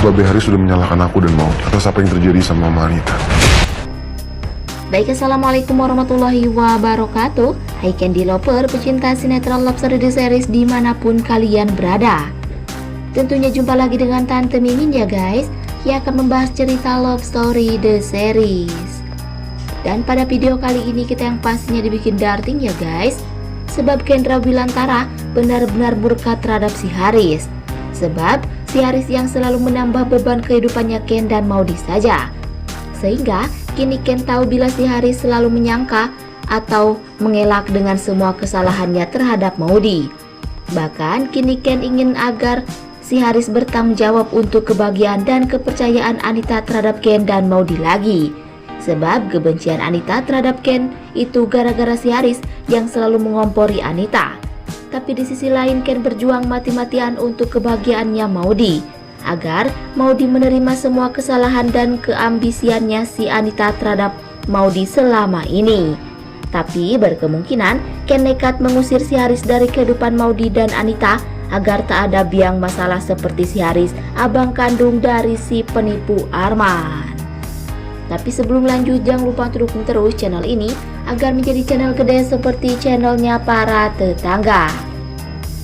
Babe Haris sudah menyalahkan aku dan Maudi atas apa yang terjadi sama Mama Anita. Baik, assalamualaikum warahmatullahi wabarakatuh. Hai Candy Lover, pecinta sinetron Love Story The Series dimanapun kalian berada. Tentunya jumpa lagi dengan Tante Mimin ya guys, yang akan membahas cerita Love Story The Series. Dan pada video kali ini kita yang pastinya dibikin darting ya guys, sebab Kendra Wilantara benar-benar murka terhadap si Haris. Sebab si Haris yang selalu menambah beban kehidupannya Ken dan Maudi saja. Sehingga kini Ken tahu bila si Haris selalu menyangka atau mengelak dengan semua kesalahannya terhadap Maudi. Bahkan kini Ken ingin agar si Haris bertanggung jawab untuk kebahagiaan dan kepercayaan Anita terhadap Ken dan Maudi lagi. Sebab kebencian Anita terhadap Ken itu gara-gara si Haris yang selalu mengompori Anita. Tapi di sisi lain Ken berjuang mati-matian untuk kebahagiaannya Maudi, agar Maudi menerima semua kesalahan dan keambisiannya si Anita terhadap Maudi selama ini. Tapi berkemungkinan Ken nekat mengusir si Haris dari kehidupan Maudi dan Anita agar tak ada biang masalah seperti si Haris, abang kandung dari si penipu Arman. Tapi sebelum lanjut, jangan lupa untuk dukung terus channel ini agar menjadi channel gede seperti channelnya para tetangga.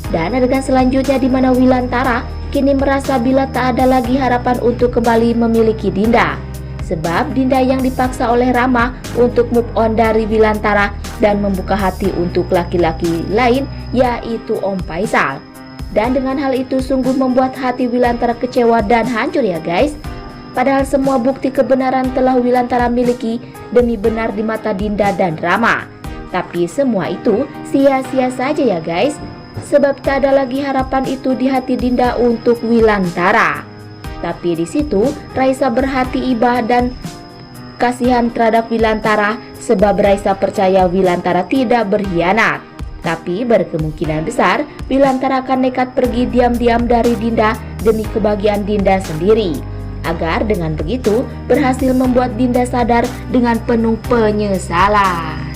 Dan adegan selanjutnya di mana Wilantara kini merasa bila tak ada lagi harapan untuk kembali memiliki Dinda. Sebab Dinda yang dipaksa oleh Rama untuk move on dari Wilantara dan membuka hati untuk laki-laki lain, yaitu Om Faisal. Dan dengan hal itu sungguh membuat hati Wilantara kecewa dan hancur ya guys. Padahal semua bukti kebenaran telah Wilantara miliki demi benar di mata Dinda dan Rama. Tapi semua itu sia-sia saja ya guys. Sebab tak ada lagi harapan itu di hati Dinda untuk Wilantara. Tapi di situ Raisa berhati iba dan kasihan terhadap Wilantara, sebab Raisa percaya Wilantara tidak berkhianat. Tapi berkemungkinan besar Wilantara akan nekat pergi diam-diam dari Dinda demi kebahagiaan Dinda sendiri, agar dengan begitu berhasil membuat Dinda sadar dengan penuh penyesalan.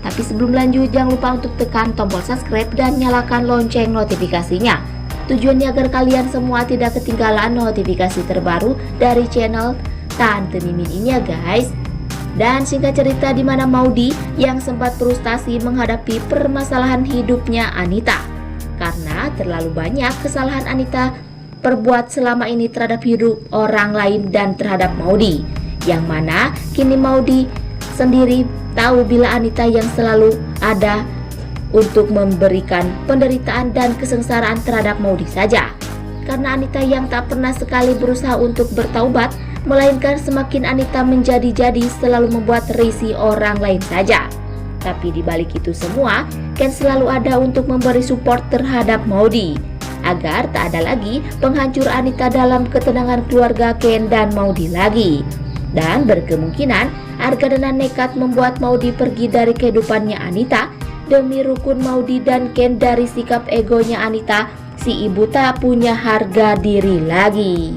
Tapi sebelum lanjut, jangan lupa untuk tekan tombol subscribe dan nyalakan lonceng notifikasinya. Tujuannya agar kalian semua tidak ketinggalan notifikasi terbaru dari channel Tante Mimin ini ya guys. Dan singkat cerita di mana Maudi yang sempat frustasi menghadapi permasalahan hidupnya Anita. Karena terlalu banyak kesalahan Anita perbuat selama ini terhadap hidup orang lain dan terhadap Maudi. Yang mana kini Maudi sendiri tahu bila Anita yang selalu ada untuk memberikan penderitaan dan kesengsaraan terhadap Maudi saja. Karena Anita yang tak pernah sekali berusaha untuk bertaubat, melainkan semakin Anita menjadi-jadi selalu membuat risih orang lain saja. Tapi di balik itu semua, Ken selalu ada untuk memberi support terhadap Maudi, agar tak ada lagi penghancur Anita dalam ketenangan keluarga Ken dan Maudi lagi. Dan berkemungkinan Argadana nekat membuat Maudi pergi dari kehidupannya Anita demi rukun Maudi dan Ken dari sikap egonya Anita, si ibu tak punya harga diri lagi.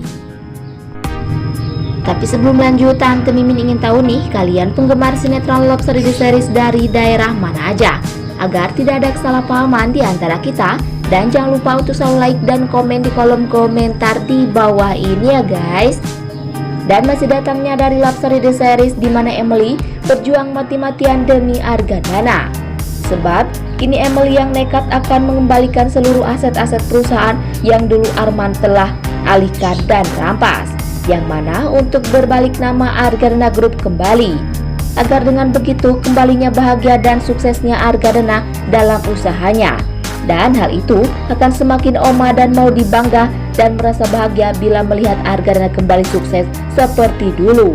Tapi sebelum lanjut, Tante Mimin ingin tahu nih, kalian penggemar sinetron Love Story The Series dari daerah mana aja, agar tidak ada kesalahpahaman di antara kita. Dan jangan lupa untuk selalu like dan komen di kolom komentar di bawah ini ya guys. Dan masih datangnya dari Love Story The Series di mana Emily berjuang mati-matian demi Argadana. Sebab kini Emily yang nekat akan mengembalikan seluruh aset-aset perusahaan yang dulu Arman telah alihkan dan rampas. Yang mana untuk berbalik nama Argadana Group kembali, agar dengan begitu kembalinya bahagia dan suksesnya Argadana dalam usahanya. Dan hal itu akan semakin Oma dan Maudi bangga dan merasa bahagia bila melihat Argadana kembali sukses seperti dulu.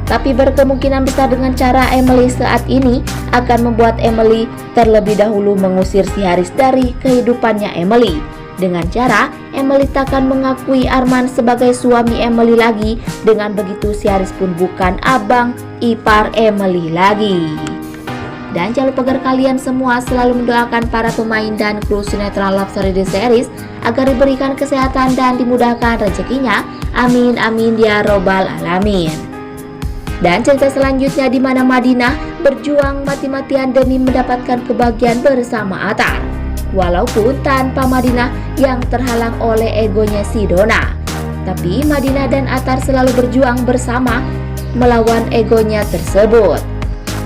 Tapi berkemungkinan besar dengan cara Emily saat ini akan membuat Emily terlebih dahulu mengusir si Haris dari kehidupannya Emily. Dengan cara Emily takkan mengakui Arman sebagai suami Emily lagi. Dengan begitu si Haris pun bukan abang ipar Emily lagi. Dan jangan lupa agar kalian semua selalu mendoakan para pemain dan kru sinetron Love Story The Series agar diberikan kesehatan dan dimudahkan rezekinya. Amin amin ya robbal alamin. Dan cerita selanjutnya di mana Madinah berjuang mati-matian demi mendapatkan kebahagiaan bersama Atar. walaupun tanpa Madinah yang terhalang oleh egonya si Dona. Tapi Madinah dan Attar selalu berjuang bersama melawan egonya tersebut.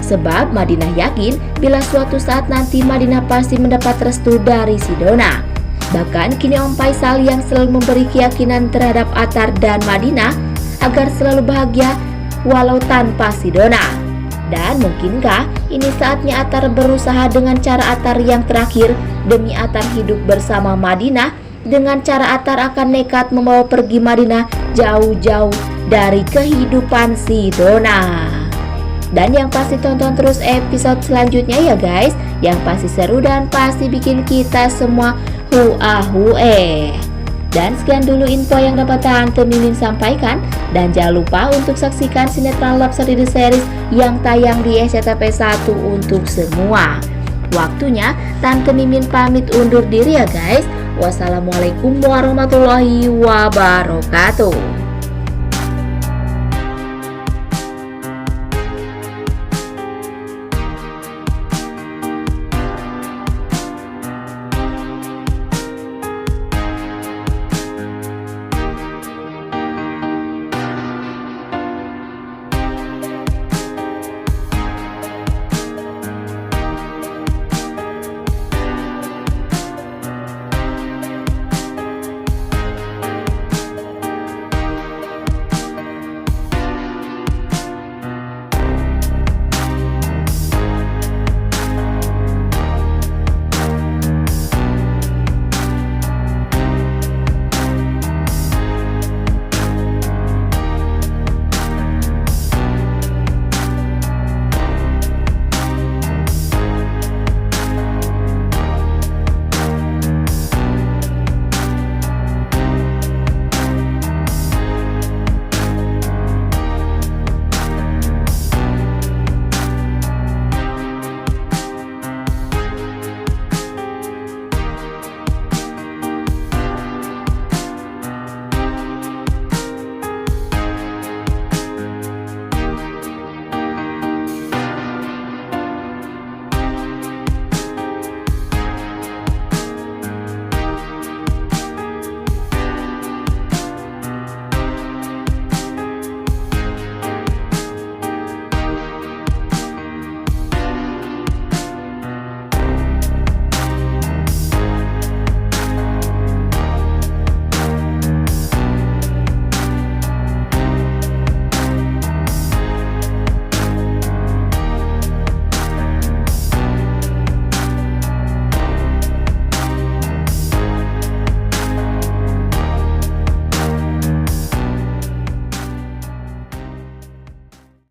Sebab Madinah yakin bila suatu saat nanti Madinah pasti mendapat restu dari si Dona. Bahkan kini Om Faisal yang selalu memberi keyakinan terhadap Attar dan Madinah agar selalu bahagia walau tanpa si Dona. Dan mungkinkah ini saatnya Attar berusaha dengan cara Attar yang terakhir demi Attar hidup bersama Madinah, dengan cara Attar akan nekat membawa pergi Madinah jauh-jauh dari kehidupan si Dona. Dan yang pasti tonton terus episode selanjutnya ya guys, yang pasti seru dan pasti bikin kita semua hua-hue. Dan sekian dulu info yang dapat Tante Mimin sampaikan. Dan jangan lupa untuk saksikan sinetron Love Story The Series yang tayang di SCTV 1 untuk semua. Waktunya Tante Mimin pamit undur diri ya guys. Wassalamualaikum warahmatullahi wabarakatuh.